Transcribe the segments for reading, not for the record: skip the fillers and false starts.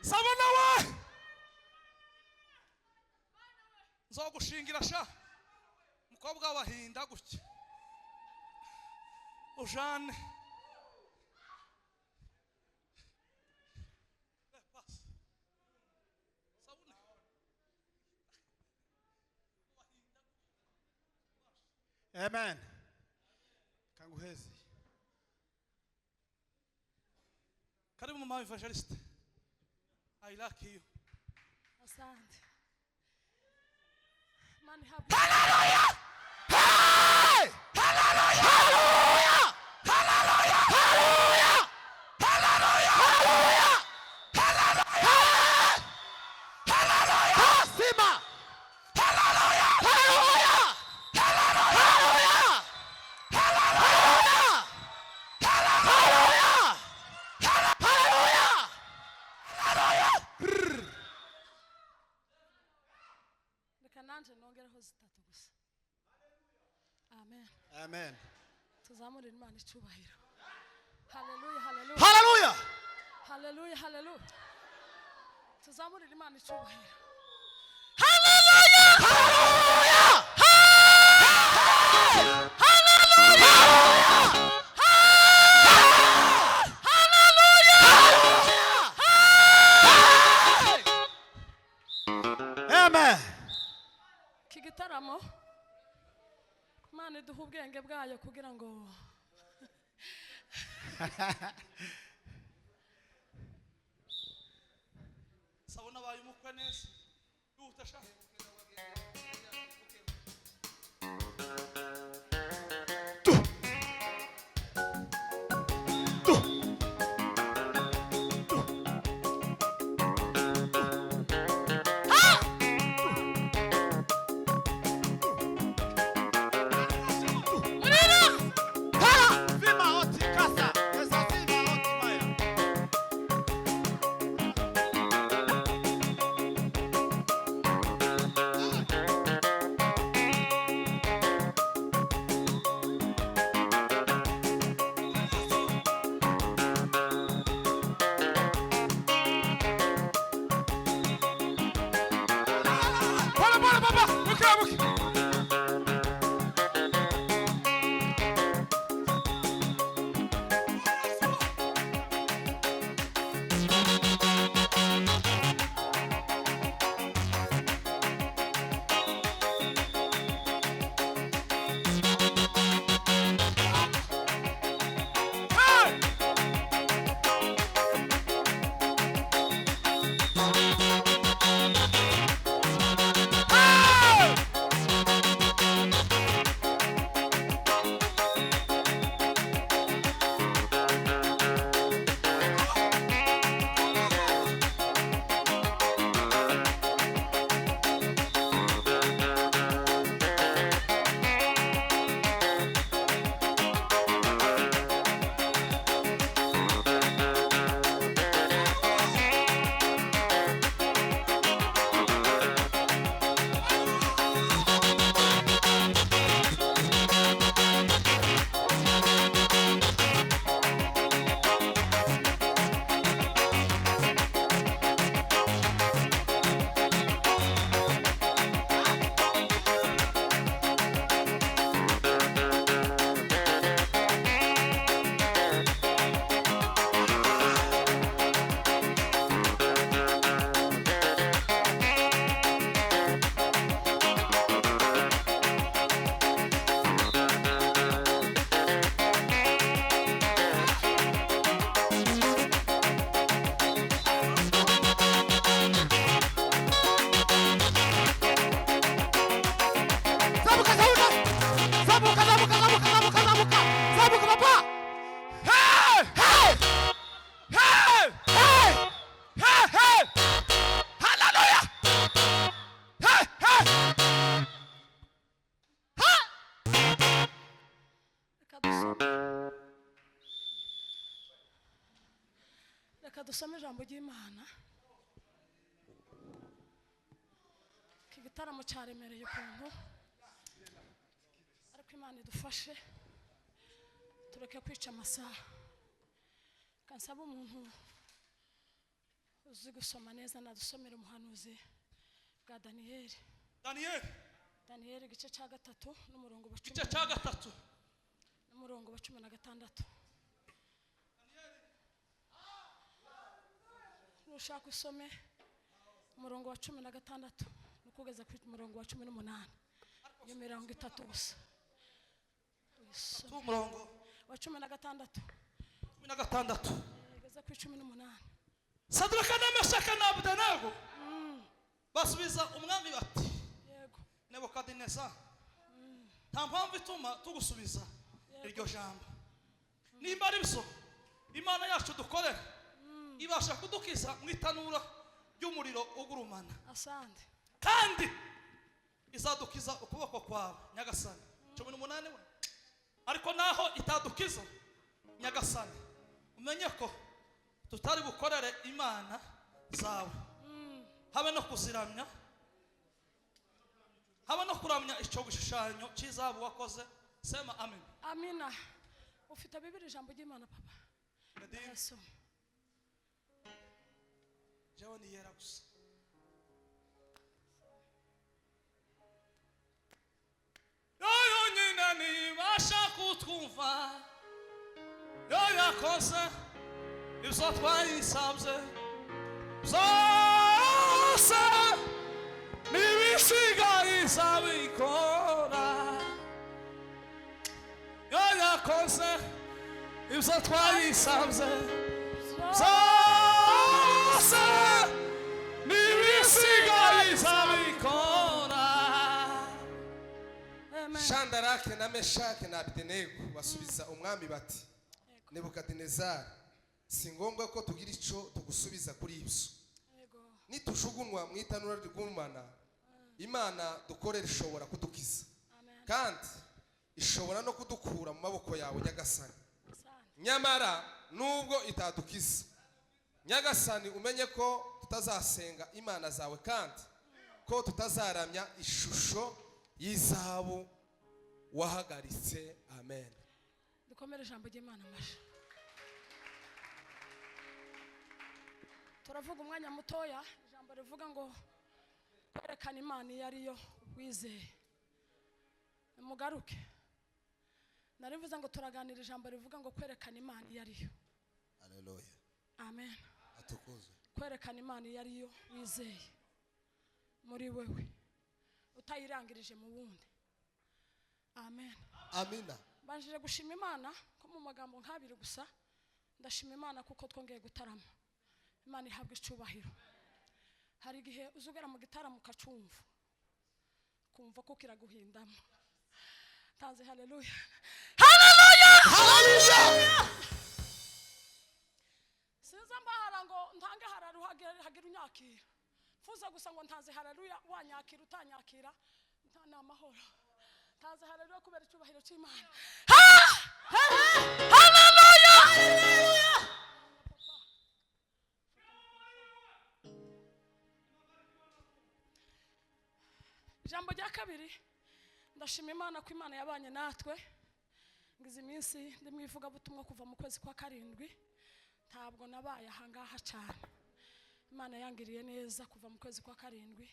sabona we nzogushingira sha mukobwa wahinda gutya ujane Amen. Kanguhezi. Karibu mama evangelist. I like you. Asante. Man have Hallelujah! Hey! Hallelujah! Hallelujah! Hallelujah! Hallelujah! Hallelujah! Hallelujah! Hallelujah! Hasima! Hallelujah! Hallelujah! Hallelujah! Hallelujah! Hallelujah! Hallelujah! Kananje nongeraho zitatu gusa. Amen. Amen. Tuzamure Imana icyubahiro. Hallelujah, hallelujah. Hallelujah! Hallelujah, hallelujah. Tuzamure Imana icyubahiro. Hallelujah! Hallelujah! Hallelujah! Hallelujah! Amen. Kigitaramo Imana iduha ubwenge bwayo kugira ngo sabona baye umukwe neza yutasha dusome ijambo ry'Imana. Kigitaramo cyaremereye ukuntu ariko Imana idufashe tureke kwica amasaha. Kansaba umuntu uzi gusoma neza nadusomera umuhanuzi bwa Daniyeli. Daniyeli igice cya 3 n'umurongo wa 10. Igice cya 3 n'umurongo wa 16. Nushaka usome umurongo wa 16 nukugeza ku murongo wa 18. Iyo mirongo 3 gusa. Umurongo wa 16. 16 Geza ku 18. Sadraka na Meshaki na Abednego basubiza umwami bati Yego. Nebukadineza nta mpamvu ituma tugusubiza iryo jambo. Nimba ari biso Imana yacu dukorera ibasha kudukiza mu itanura ry'umuriro ugurumana. Asante. Kandi izadukiza ukuboko kwawe Nyagasani. 18 we. Ariko naho itadukiza Nyagasani umenye ko tutari bukorere Imana zawe. Habe no kuziramya, habe no kuramya icyo gishushanyo cy'izabu wakoze. Sema amen. Amina. Ufite Biblia ijambo ry'Imana papa? Yesu. Jewe ni yera gusa. Yoyo nyina nibasha kutwumva, yoyo yakoze ibyo twayisabye zose nibisigaye izabikora. Yoyo yakoze ibyo twayisabye zose nibisigaye izabikora. Shandarake na Meshaki na Abednego basubiza umwami bati Nebukadinezari, si ngombwa ko tugira ico tugusubiza kuri ibyo. Nitushugunwa mu itanura rigumana, Imana dukorera ishobora kudukiza, kandi ishobora no kudukura mu maboko yawe Nyagasani. Nyamara nubwo itadukiza Nyagasani, umenye ko tutazasenga imana zawe kandi ko tutazaramya ishusho y'izahabu wahagaritse. Amen. Dukomere ijambo ry'Imana masha. Turavuga umwanya mutoya, ijambo rivuga ngo kwerekana Imana iyo ariyo wizeye. Mugaruke. Narivuze ngo turaganira ijambo rivuga ngo kwerekana Imana iyo ariyo. Haleluya. Amen. Atukuzwe. Kwerekana Imana iyo ariyo wizeye muri wewe utayirangirije mu wundi. Amen. Amina. Banjije gushima Imana ko mu magambo nk'abiri gusa. Ndashima Imana kuko twongeye gutarama. Imana ihabwa icubahiro. Hari igihe uzugera mu gitaramo ukacumva kumva ko kiraguhindamo. Tanze haleluya. Haleluya. Haleluya. Sinza mbahara ngo ntange hararuhagera unyakira. Fuza gusa ngo ntaze haleluya wanyakira utanyakira ntana amahoro. Taze haleluya kubera icubahiro cy'Imana. Haleluya. Haleluya. Jambo rya kabiri, ndashima Imana ko Imana yabanye natwe. Ngize iminsi ndi mwivuga butumwa kuva mu kwezi kwa 7. Ntabwo nabaye ahangaha cyane. Imana yangiriye neza kuva mu kwezi kwa 7.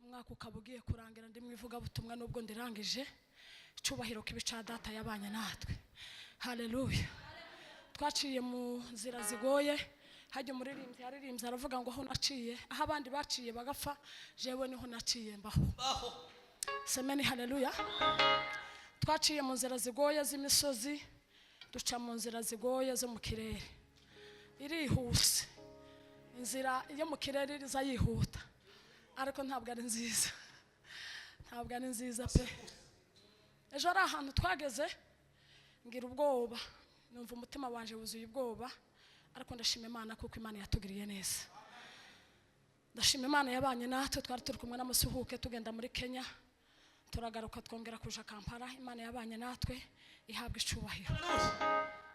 Umwaka ukabugiye kurangira ndi mwivuga butumwa nubwo ndirangije. Cyubahiro kibica data yabanye natwe. Haleluya. Twaciye mu nzira zigoye. Hajye umuririmbyi yaririmbye aravuga ngo aho naciye, aho abandi baciye bagapfa, jewe niho naciye mbaho. Semeni haleluya. Twaciye mu nzira zigoye z'imisozi, duca mu nzira zigoye zo mu kirere. Irihuse. Inzira yo mu kirere iriza yihuta. Ariko ntabwo ari nziza. Ntabwo ari nziza pe. Ejo ari ahantu twageze ngira ubwoba. Numva umutima wanje wuzuye ubwoba. Ariko ndashima Imana kuko Imana yatugiriye neza. Ndashima Imana yabanye natwe, twari turi kumwe n'amasuhuke tugenda muri Kenya. Turagaruka twongera kuja Kampala. Imana yabanye natwe ihabwa icubahiro.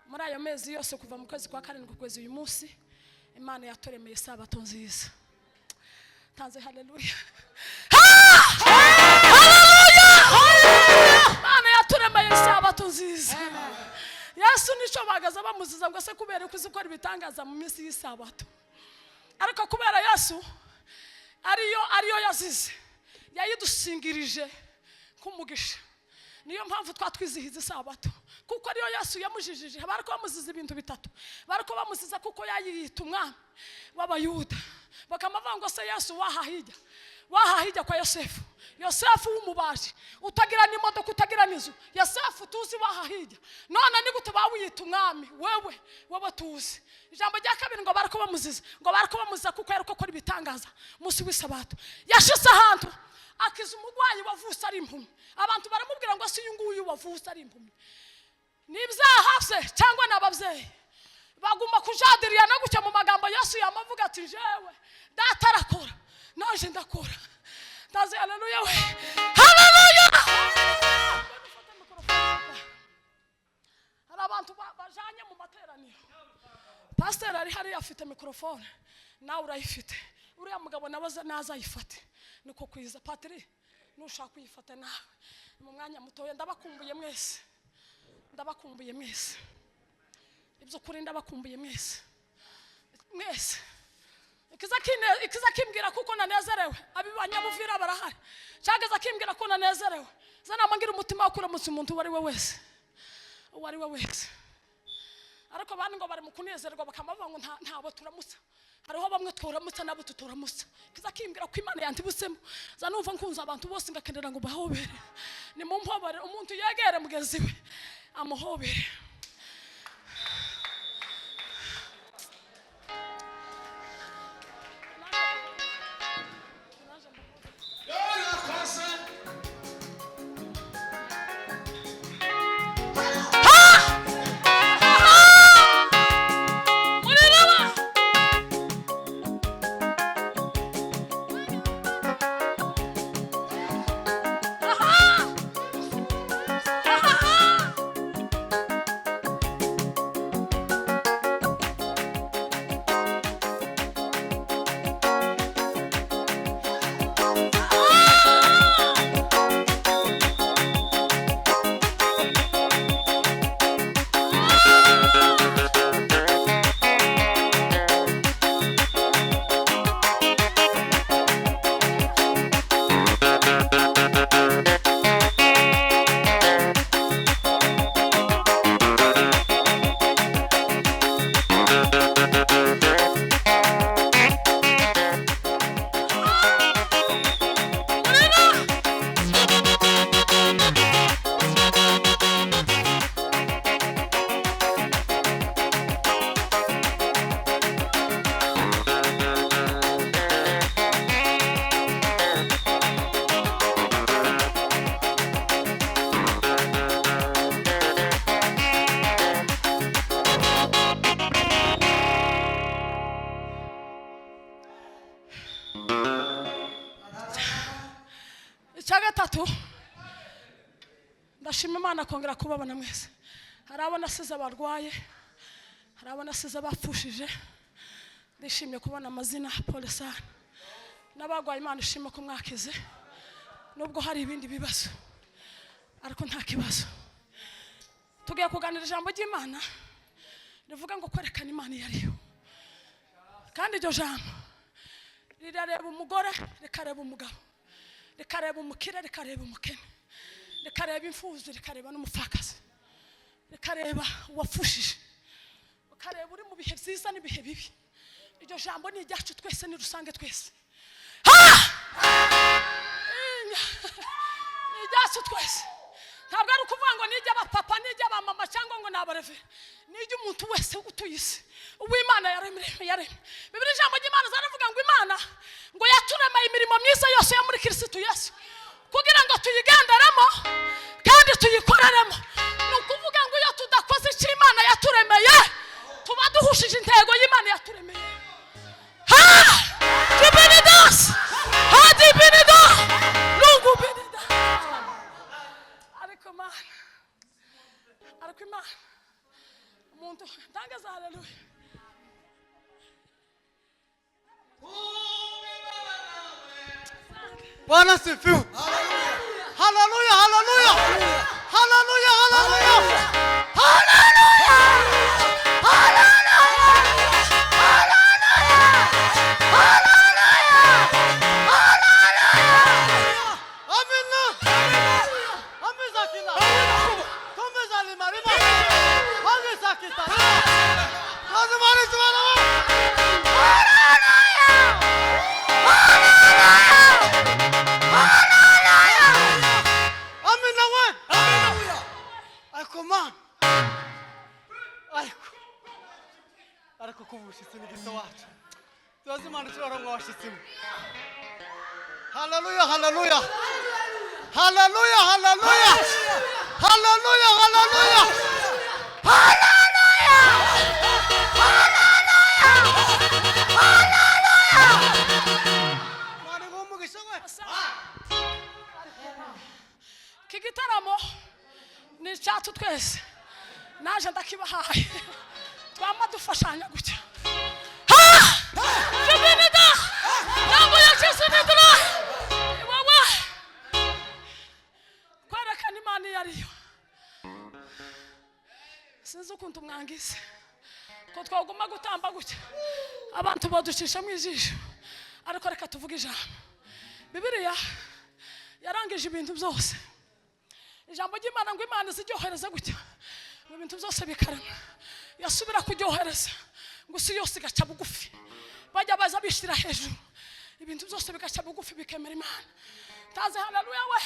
Muri ayo mezi yose kuva mu kwezi kwa 7 kugeza uyu munsi Imana yaturemeye Sabato nziza. Tanze haleluya. Haleluya. Imana yaturemeye Sabato nziza. Yesu nico bagaza bamuziza ngo se kubera ko zikora ibitangaza mu minsi y'Isabato. ariko kubera Yesu ariyo yazize yayidusingirije kumugisha. Niyo mpamvu twatwizihiza isabato, kuko ariyo Yesu yamujijije. Bariko bamuziza ibintu bitatu. Bariko bamuziza kuko yayita umwami w'abayuda, bakamavuga ngo se Yesu wahahijya kwa Yosefu. Yosefu w'umubaji utagira n'imodoka, utagira n'inzu. Yosefu tuzi wahahijya, none ni gute bawiyita umwami wewe tuzi. Ijambo rya kabiri ngo bariko bamuziza kuko yariko akora ibitangaza musi w'isabato. Yashize ahantu akiza umugwayi wavuse ari impumyi. Abantu baramubwira ngo si uyunguyu wavuse ari impumyi. Nibyahavse cyangwa nababyeyi baguma kujadirira no gucya mu magambo Yesu yamavuga ati jewe data arakora naje ndakora. Ndaze haleluya we. Haleluya. Hari abantu bajanye mu materaniro. Pastor ari hari afite mikrofone, nawe urayifite. Uriya mugabo nabaza naza ayifate. Niko kwiza Patri, nushaka kuyifata nawe mu mwanya mutoya. Ndabakumbuye mwese. Ibyo kuri ndabakumbuye mwese. Ikiza kimbwira kuko nanezerewe. Abibanyamuvira barahari. Cyageza kimbwira ko nanezerewe. Zana mangira umutima wakura munsi umuntu wari we wese. Ariko bandi ngo bari mu kunezerwa bakamavuga ngo ntabo turamutsa. Hariho bamwe turamutsa nabo tutoramutsa. Kiza kimbwira ko Imana yantibusemo. Zanumva nkunza abantu bose ngakendera ngo bahobere. Ni mu mpobere umuntu yegere mugenzi we amuhobere. Gatatu ndashima Imana kongera kubabona mwese. Hari abana asize abarwaye, hari abana asize abapfushije. Ndishimye kubona amazina Paul Sana n'abagwaye. Imana ishima ko mwakize nubwo hari ibindi bibazo, ariko nta kibazo. Tugiye kuganira ijambo ry'Imana rivuga ngo kwerekana Imana yariyo, kandi iryo jambo rirareba umugore, rikareba umugabo, rikareba umukire, rikareba umukene, rikareba imfuzo, rikareba n'umupfakazi, rikareba uwapfushije, rikareba uri mu bihe byiza n'ibihe bibi. Iryo jambo ni iryacu twese, ni rusange twese. Ni iryacu twese. Ntabwo ari ukuvuga ngo nijya abapapa, nijya abamama cyangwa ngo nabareve. Nijya umuntu wese utuye isi uw'Imana yaremye. Bibiri ijambo ry'Imana zaravuga ngo Imana ngo yaturemeye imirimo myiza yose yo muri Kristo Yesu kugira ngo tuyigenderemo kandi tuyikoreremo. Ni ukuvuga ngo iyo tudakoze icyo Imana yaturemeye tuba duhushije intego y'Imana yaturemeye. Dibinidas dibinido lungu binida. Ariko Imana umuntu ndangaza. Haleluya. Bwana sifiwe. Haleluya, haleluya. Haleluya, haleluya. Haleluya. Haleluya. asifiwe. Haleluya, haleluya. Haleluya, haleluya. Haleluya, haleluya. Haleluya. Haleluya. Mwana ngumugisha we. Kigitaramo ni cyacu twese naje ndakibahaye twama dufashanya gutya Jibinida ntabwo yakisunidura iwawa kwerekana Imana iyo ariyo sinzi ukuntu umwangize ko twaguma gutamba gutya abantu baducisha mu ijisho ariko reka tuvuge ijambo Bibiliya yarangije ibintu byose ijambo ry'Imana ngo Imana iziryohereza gutya ngo ibintu byose bikarama yasubira kuryohereza ngo si yose igaca bugufi bajya baza bishira hejuru ibintu byose bigaca bugufi bikemera Imana taze haleluya we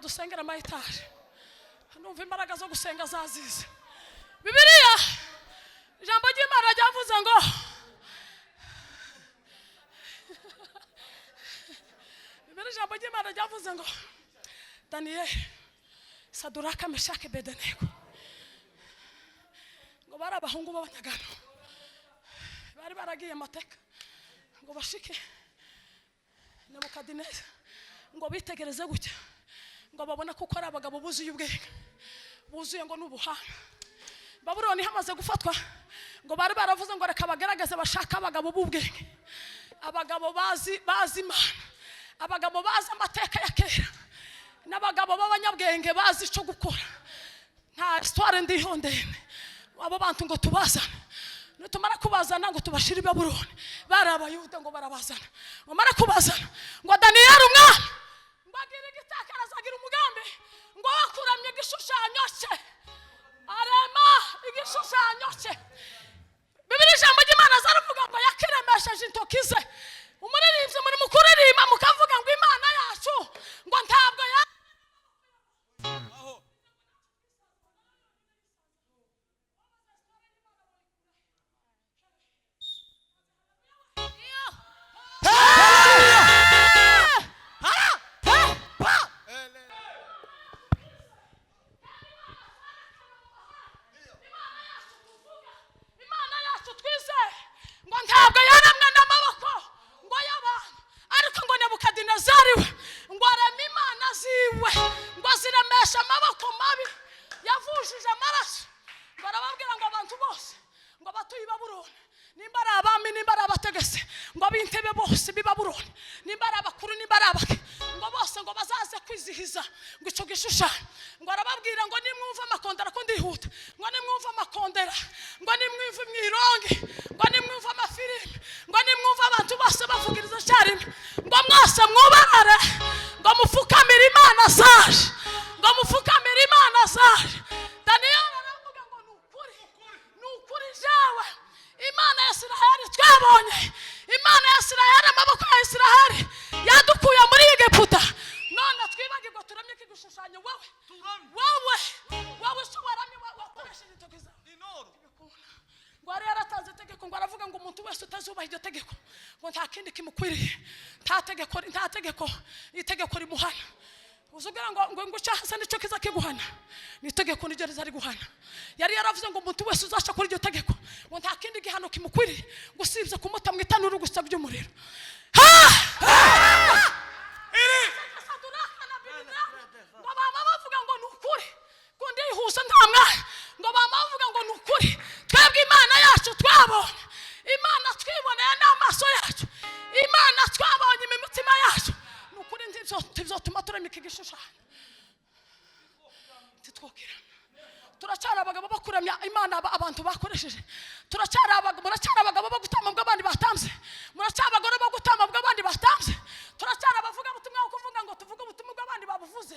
dusengera amayitaje numva imbaraga zo gusenga zazize Bibiliya ijambo ry'Imana ryavuze ngo Bibiliya ijambo ry'Imana ryavuze ngo Daniel Saduraka Meshaki Bedenego ngo bari abahungu b'abanyagano bari baragiye amateka ngo bashike Nebukadineza ngo bitegereze gutya ngo babona ko ari abagabo buzuye ubwenge buzuye ngo n'ubuhanga Babuloni hamaze gufatwa ngo bari baravuze ngo reka bagaragaze bashaka abagabo b'ubwenge abagabo bazi Imana abagabo bazi amateka ya kera n'abagabo b'abanyabwenge bazi icyo gukora nta histoire ndiho ndende abo bantu ngo tubazana nitumara kubazana ngo tubashire i Babuloni bari abayuda ngo barabazana ngo mara kubazana ngo Daniel umwami bagira igitakaraza agira umugambi ngo wakuramye igishushanyo cye arema igishushanyo cye Bibiliya ijambo ry'Imana zaravuga ngo yakiremesheje intoki ze umuririmbyi muri mukuririmba mukavuga ngo Imana yacu ngo ntabwo ngo yari yaratanze itegeko ngo aravuga ngo umuntu wese utazubaha iryo tegeko ngo nta kindi kimukwiriye, nta tegeko itegeko rimuhana. Uzugira ngo cyahasa nicyo kiza kiguhana, ni itegeko niryo rizari guhana. Yari yaravuze ngo umuntu wese uzaca kuri iryo tegeko ngo nta kindi gihano kimukwiriye gusibye kumuta mu itanuru gusa by'umuriro. ngo bama bavuga ngo ni ukuri ngo ndihuse nta mwanya, ngo bama bavuga ngo ni ukuri twebwe Imana yacu twabonye, Imana twiboneye n'amaso yacu, Imana twabonye imitima yacu, ni ukuri ntibizotuma turemika igishushanyo titwokira. Turacyari abagabo bo kuramya Imana abantu bakoresheje, turacyari abagabo bo gutama bw'abandi batamze, muracyari abagore bo gutama bw'abandi batamze, turacyari abavuga ubutumwa bwo kuvuga ngo tuvuge ubutumwa bw'abandi babuvuze.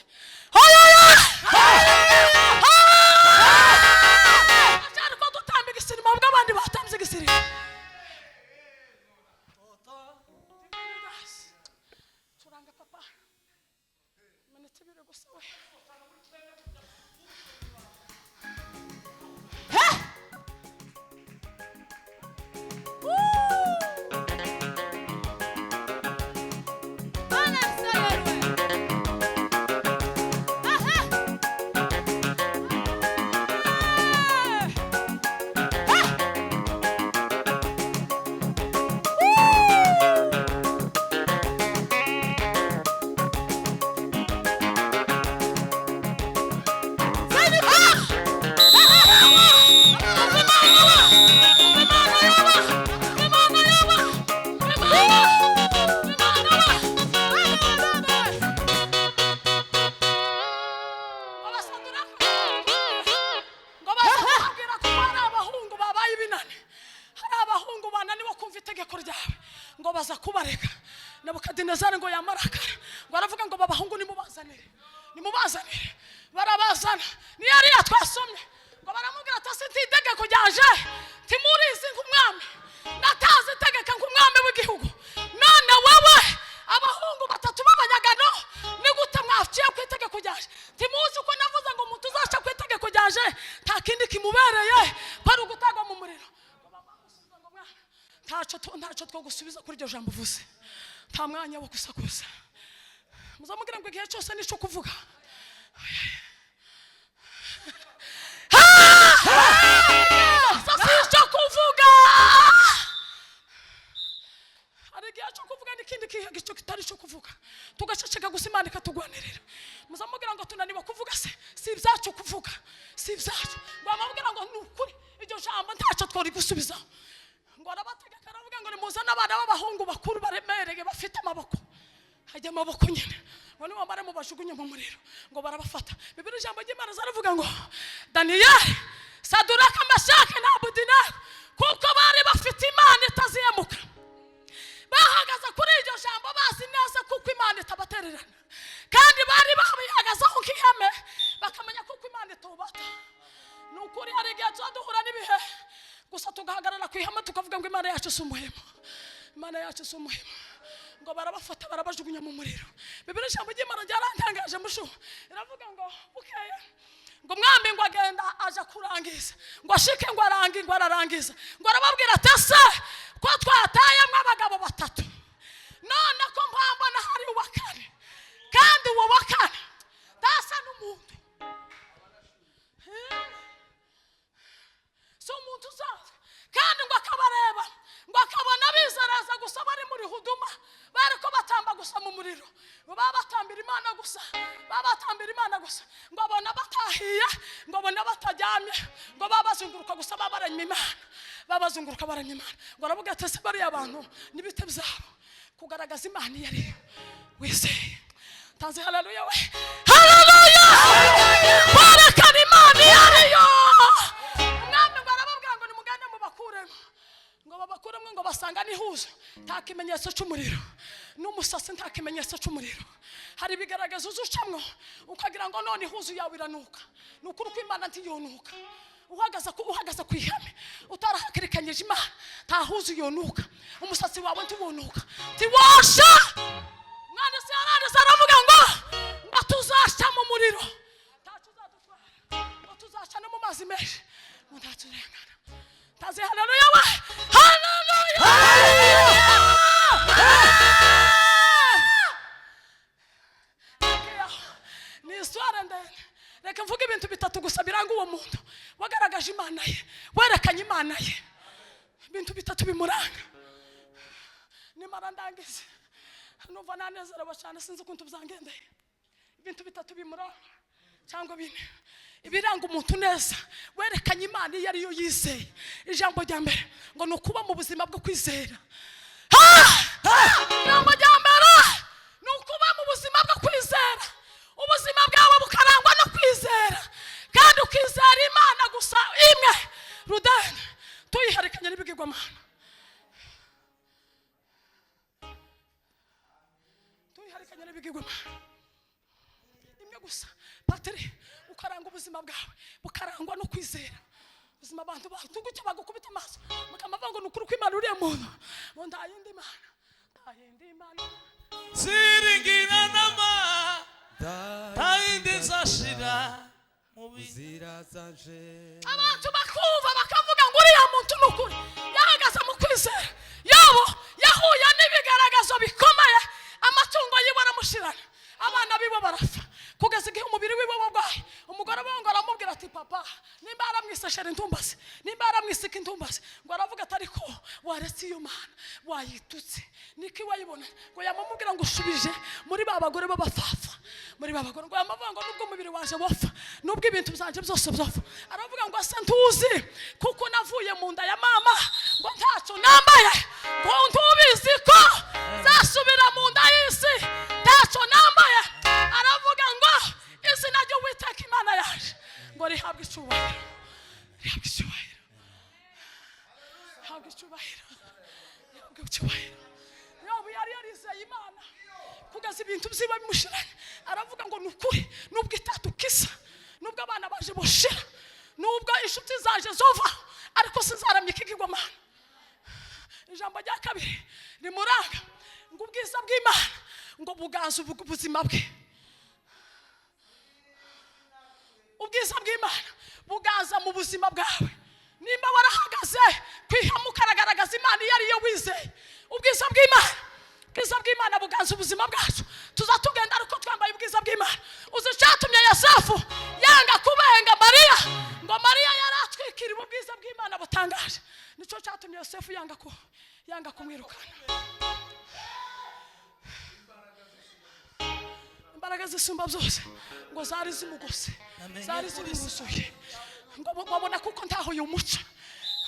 Turacyari ko dutamba igisirima bw'abandi batamze igisirima. Turanga papa minute ibiri gusa we. ngo baza kubareka. Nebukadinezari ngo yamarakara ngo aravuga ngo babahungu nimubazanire barabazana ni yari yatwasomye ngo baramubwira ati sinti itegeko ryanje timurizi nk'umwami nataze itegeko nk'umwami w'igihugu none wowe abahungu batatu b'abanyagano ni gute mwaciye ku itegeko ryanje timuzi uko navuze ngo umuntu uzaca ku itegeko ryanje nta kindi kimubereye kwari ugutagwa mu muriro. Ntacyo two gusubiza kuri iryo jambo uvuze, nta mwanya wo gusakuza. Muzamubwira ngo igihe cyose nico kuvuga. Sasicyo kuvuga. Ari igihe cyo kuvuga n'ikindi gihe kitari cyo kuvuga. Tugaceceka gusa Imana ikatugwanirira. Muzamubwira ngo tunaniwe kuvuga se, si ibyacu kuvuga, si ibyacu. Bamubwira ngo nukuri iryo jambo ntacyo twari gusubiza. Ngo arabategeka aravuga ngo nimuzana abana b'abahungu bakuru baremereye bafite amaboko. Hajya amaboko nyine. Ngo nibo bare mu bajugunye mu muriro. Ngo barabafata. Bibiri ijambo ry'Imana zaravuga ngo Daniyeli, Saduraka, Meshaki na Abedinego kuko bari bafite Imana itazihemuka. Bahagaze kuri iryo jambo bazi neza kuko Imana itabatererana. Kandi bari bahagazeho nk'ihame bakamenya kuko Imana itubata. Nukuri hari igihe duhura n'ibihe gusa tugahagarara ku ihame tukavuga ngo Imana yacu si umuhemu, Imana yacu si umuhemu. Ngo barabafata barabajugunya mu muriro. Bibiri ijambo ry'Imana ryarantangaje mushu. Iravuga ngo bukeye ngo mwami ngo agenda aje kurangiza ngo ashike ngo ararangiza ngo arababwira ati ese ko twatayemo abagabo batatu none ko mpambona hari uwa kane kandi uwo wa kane dasa n'umuntu so umuntu uzaza kandi ngo akabareba ngo akabona bizeraza gusa bari muri huduma bari ko batamba gusa mu muriro ngo babatambira Imana gusa ngo abona batahiye ngo abona batajyamye ngo babazunguruka gusa babaranye Imana ngo aravuga ati se bari abantu nibite byabo kugaragaza Imana yari wizeye. Tanze haleluya we, haleluya, barakana Imana yariyo. Namwe barababwira ngo nimugane mu bakuremo ngo babakuremo ngo basanga nihuzo nta kimenyetso cy'umuriro n'umusasi nta kimenyetso cy'umuriro. Hari bigaragaza uzucamwo ukagira ngo none ihuzo yawe iranuka. Nukuri ko Imana ntiyonuka. Uhagaze ku ihame utarahakirikanyije Imana nta huzo yonuka. Umusasi wawe ntiwonuka tiwasha. Mwana se arandise aravuga ngo tuzaca mu muriro ntacyo uzadutwara ngo tuzaca no mu mazi menshi ngo ntaturengana tazi haleluya we haleluya ni histoire ndende reka mvuge ibintu bitatu gusa biranga uwo muntu wagaragaje imana ye werekanye imana ye ibintu bitatu bimuranga nimara ndangize numva nanezerewe cyane sinzi ukuntu byangendeye ibintu bitatu bimuranga cyangwa bine ibiranga umuntu neza werekanye imana iyo ariyo yizeye ijambo rya mbere ngo ni ukuba mu buzima bwo kwizera ijambo rya mbere ni ukuba mu buzima bwo kwizera ubuzima bwawe bukarangwa no kwizera kandi ukizera imana gusa imwe rudani tuyiharekanye n'ibigirwamana tuyiharekanye n'ibigirwamana imwe gusa patiri ukaranga ubuzima bwawe bukarangwa no kwizera ubuzima abantu batugutse bagukubita amaso mukamava ngo nukuri kw'Imana uriye muntu ngo ndayindi Imana siringira nama tayindi zashira mu buzira zanje abantu bakumva bakavuga ngo uriya muntu nukuri yahagaze mu kwizera yabo yahuye n'ibigaragazo bikomeye amatungo yiwe aramushirana abana bibo barafa kugeza igihe umubiri wiwe wabwaye umugore we ngo aramubwira ati papa nimba aramwiseshera intumbazi nimba aramwisika intumbazi ngo aravuga ati ariko waretse iyo mana wayitutse niki wayibona ngo yamumubwira ngo ushubije muri ba bagore b'abafafa muri ba bagore ngo yamavuga ngo nubwo umubiri waje wapfa nubwo ibintu byanje byose byapfa aravuga ngo ase ntuzi kuko navuye mu nda ya mama ngo ntacyo nambaye ngo ntubizi ko zasubira mu nda y'isi ntacyo nambaye aravuga ngo izina ry'Uwiteka Imana yaje ngo rihabwe icyubahiro rihabwe icyubahiro rihabwe icyubahiro rihabwe icyubahiro yobu yari yarizeye Imana kugeza ibintu byiwe bimushiranye aravuga ngo nukuri nubwo itatukisa nubwo abana baje boshira nubwo inshuti zaje zova ariko sinzaramye ikigirwamana ijambo rya kabiri rimuranga ngo ubwiza bw'Imana ngo buganze ubuzima bwe ubwiza bw'Imana bugaza mu buzima bwawe nimba warahagaze kwihama ukaragaragaza Imana iyo ariyo wizeye ubwiza bw'Imana buganza ubuzima bwacu tuzatugenda ariko twambaye ubwiza bw'Imana uzi cyatumye Yosefu yanga kubenga Mariya ngo Mariya yaratwikiriwe ubwiza bw'Imana butangaje nico cyatumye Yosefu yanga kumwirukana imbaraga zisumba byose ngo zari zimugose zari zimuzuye ngo babona kuko ntaho yumuca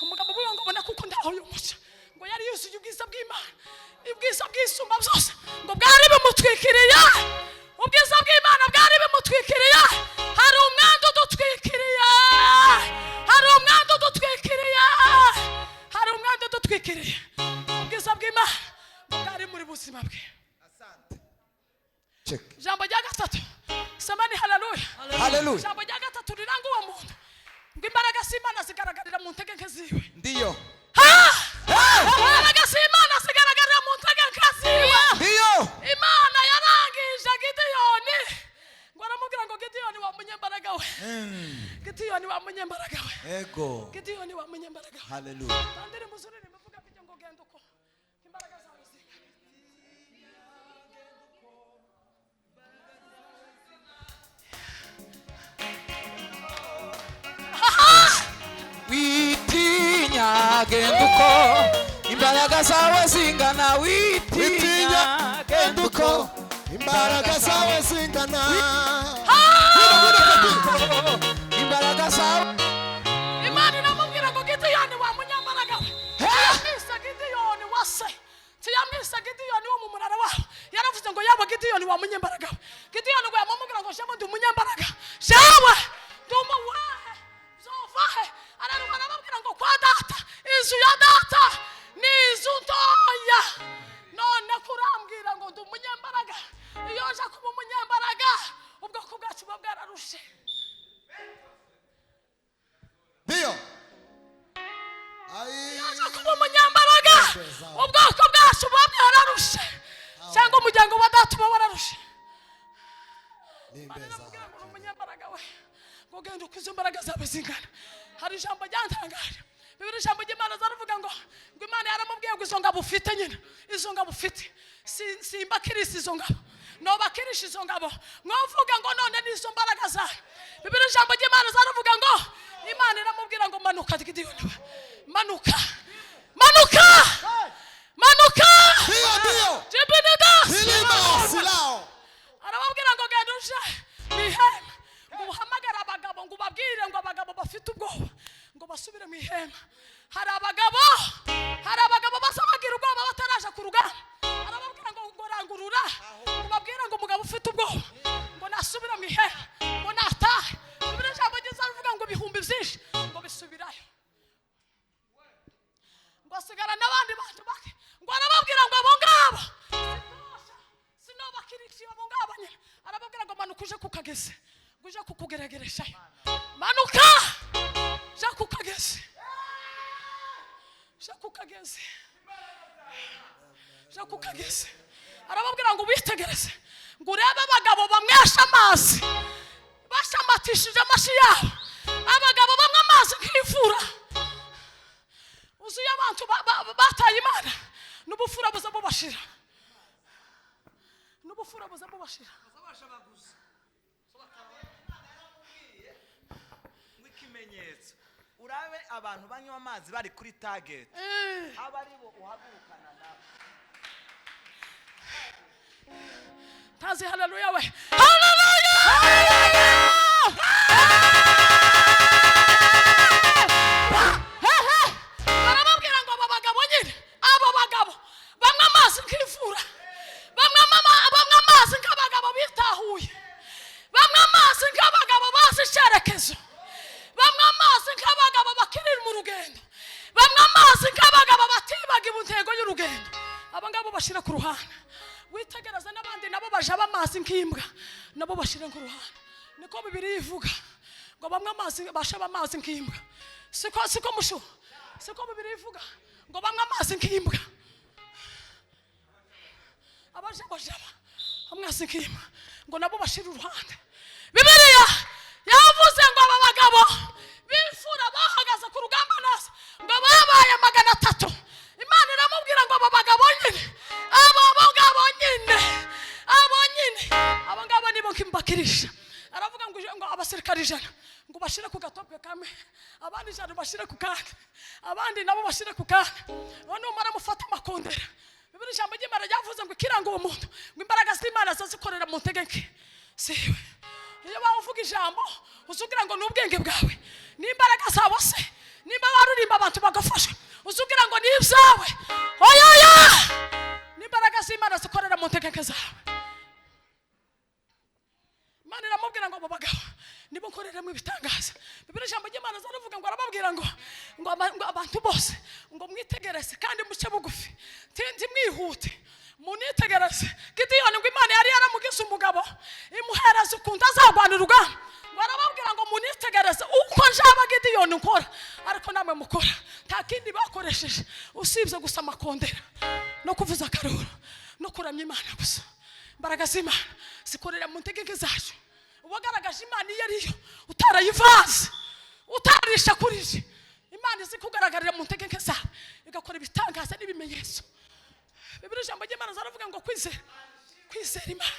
umugabo we ngo babona kuko ntaho yumuca ngo yari yuzuye ubwiza bw'Imana ubwiza bw'isumba byose ngo bwari bimutwikiriye ubwiza bw'Imana bwari bimutwikiriye hari umwanda udutwikiriye hari umwanda udutwikiriye hari umwanda udutwikiriye ubwiza bw'Imana bwari muri buzima bwe jambo rya gatatu samani haleluya jambo rya gatatu riranga uwo muntu ngo imbaraga z'Imana zigaragarira mu ntege nke ziwe ndiyo imbaraga z'Imana zigaragarira mu ntege nke ziwe ndiyo Imana yarangije Gideyoni ngo aramubwira ngo Gideyoni wa munyembaraga we Gideyoni wa munyembaraga we ego Gideyoni wa munyembaraga we haleluya tandire muzurire mvuga bijye ngo genda uko imbaraga zawe witinya genda uko imbaraga zawe zingana witinya genda uko imbaraga zawe zingana imbaraga zawe Imana iramubwira ngo Gideyoni wa munyambaraga we yamwise Gideyoni wase tiyamwise Gideyoni wo mu munara waho yaravuze ngo yaba Gideyoni wa munyambaraga we Gideyoni ngo yamubwira ngo shema ndi umunyambaraga shawe ndumuwe zovahe ararumana ababwira ngo kwa data inzu ya data ni inzu ntoya none kurambwira ngo ndi umunyambaraga iyo nje kuba umunyambaraga ubwoko bwacu buba bwararushe ndiyo yaje kuba umunyambaraga ubwoko bwacu buba bwararushe cyangwa umuryango wa data uba wararushe baramubwira ngo umunyambaraga we ngo genda uko izo mbaraga zawe zingana hari ijambo ryantangaje bibiri ijambo ry'Imana zaravuga ngo Imana yaramubwiye ngo izo ngabo ufite nyine izo ngabo ufite simba kirisi izo ngabo no bakirisha izo ngabo mwavuga ngo none nizo mbaraga zayo bibiri ijambo ry'Imana zaravuga ngo Imana iramubwira ngo manuka Gideyoni manuka manuka manuka Dio silao arababwira ngo genda uje mwihema ngo uhamagara abagabo ngo ubabwire ngo abagabo bafite ubwoba ngo basubire mu ihema hari abagabo basabagira ubwoba bataraje ku rugamba arababwira ngo ngorangurura ubabwira ngo umugabo ufite ubwoba ngo nasubira mu ihema ngo natahe bibiri ijambo ryiza rivuga ngo ibihumbi byinshi ngo bisubirayo ngo asigara n'abandi bantu bake ngo arababwira ngo abo ngabo sinobakirikiye abo ngabo nyine arababwira ngo manuka uje kukageze ngo uje kukugeregereshayo manuka uje kukageze uje kukageze arababwira ngo ubitegereze ngo urebe abagabo bamwesha amazi bashamatishije amashi yabo abagabo bamwe amazi nk'imvura uzuye abantu bataye Imana n'ubufura buza bubashira ikimenyetso urabe abantu banywa amazi bari kuri target abari bo uhagurukana nabo tazi haleluya we haleluya barababwira ngo aba bagabo nyine abo bagabo bamwe amazi nk'imvura bamwe amazi nk'abagabo bitahuye bamwe amazi nk'abagabo bazi icyerekezo bamwe amazi nk'abagabo bakirira mu rugendo bamwe amazi nk'abagabo batibagiwe intego y'urugendo aba ngabo bashira ku ruhande witegereza n'abandi nabo baje amazi nk'imbwa nabo bashira ku ruhande niko Bibiliya ivuga ngo bamwe amazi bashaba amazi nk'imbwa siko musho siko Bibiliya ivuga ngo bamwe amazi nk'imbwa abaje amazi nk'imbwa ngo nabo bashira uruhande Bibiliya yavuze ngo aba bagabo b'imfura bahagaze ku rugamba neza ngo babaye 300 Imana iramubwira ngo aba bagabo nyine abo ngabo nibo kimbakirisha aravuga ngo abasirikari 100 ngo bashire ku gatope kamwe abandi 100 bashire ku kandi abandi nabo bashire ku kandi none umara mufata amakondera Bibiri ijambo ry'Imana ryavuze ngo kiranga uwo muntu ngo imbaraga z'Imana zazikorera mu ntegeke siwe iyo bavuga ijambo uzugira ngo n'ubwenge bwawe n'imbaraga zawe se niba warurimba abantu bagafasha uzugira ngo n'ibyawe oya n'imbaraga z'Imana zikorera mu ntegeke zawe Imana iramubwira ngo abo bagabo nibo nkoreramo ibitangaza Bibiri ijambo ry'Imana zaravuga ngo arababwira ngo abantu bose ngo mwitegereze kandi muce bugufi mwihute munitegereze Gideyoni ngo Imana yari yaramugize umugabo imuhereza ukunda azagwana urugamba ngo arababwira ngo munitegereze uko njaba Gideyoni nkora ariko namwe mukora nta kindi bakoresheje usibye gusa amakondera no kuvuza akaruru no kuramya Imana gusa imbaraga z'Imana zikorera mu ntegeke zacu ubagaragaje Imana iyo ariyo utarayivaze utarisha kurije Imana izi kugaragarira mu ntegeke zawe igakora ibitangaza n'ibimenyetso Bibiri ijambo ry'Imana zaravuga ngo kwizera Imana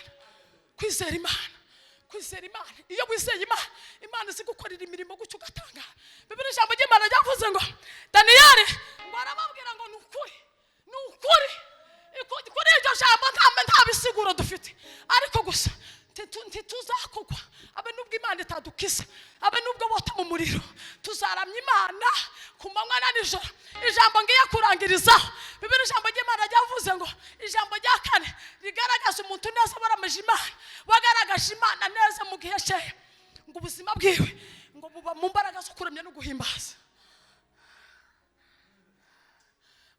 iyo wizeye Imana izi gukorera imirimo gucyo ugatanga Bibiri ijambo ry'Imana ryavuze ngo Daniyeli ngo arababwira ngo nukuri kuri iryo jambo nta bisiguro dufite ariko gusa ntituzakugwa abe nubwo Imana itadukiza abe nubwo bota mu muriro tuzaramya Imana ku manywa na nijoro ijambo ngiye kurangirizaho Bibiri ijambo ry'Imana ryavuze ngo ijambo rya 4 rigaragaza umuntu neza baramaje Imana wagaragaje Imana neza mu gihe cye ngo ubuzima bwiwe ngo buba mu mbaraga zo kuramya no guhimbaza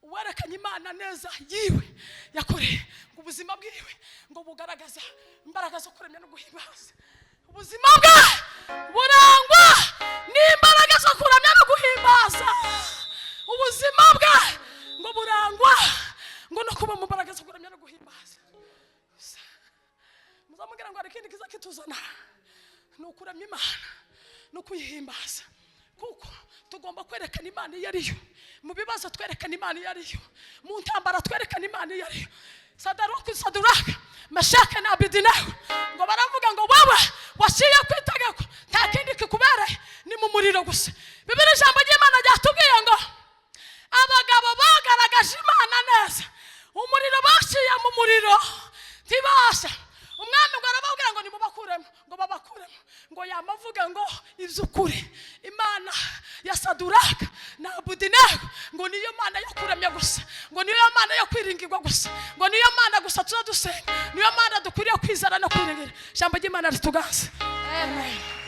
werekanye Imana neza yiwe yakoreye ngo ubuzima bwiwe ngo bugaragaza imbaraga zo kuramya no guhimbaza ubuzima bwe burangwa n'imbaraga zo kuramya no guhimbaza ubuzima bwe ngo burangwa ngo no kuba mu mbaraga zo kuramya no guhimbaza muzamubwira ngo hari ikindi kiza kituzana ni ukuramya Imana no kuyihimbaza kuko tugomba kwerekana imana iyo ariyo, mu bibazo twerekana imana iyo ariyo, mu ntambara twerekana imana iyo ariyo. Saduraka Meshaki na Abedenego ngo baravuga ngo wowe waciye ku itegeko, nta kindi kikubereye ni mu muriro gusa. Bibiri ijambo ry'Imana ryatubwiye ngo abagabo bagaragaje imana neza, umuriro baciye mu muriro ntibasha. Umwami ngo arababwira ngo nimubakuremo, ngo babakuremo, ngo yamavuga ngo iby'ukuri imana ya Saduraka na Abedenego ngo niyo mana yo kuremya gusa, ngo niyo mana yo kwiringirwa gusa, ngo niyo mana gusa tuzadusenga, niyo mana dukwiriye kwizera no kwiringira. Ijambo ry'Imana rituganze. Amen.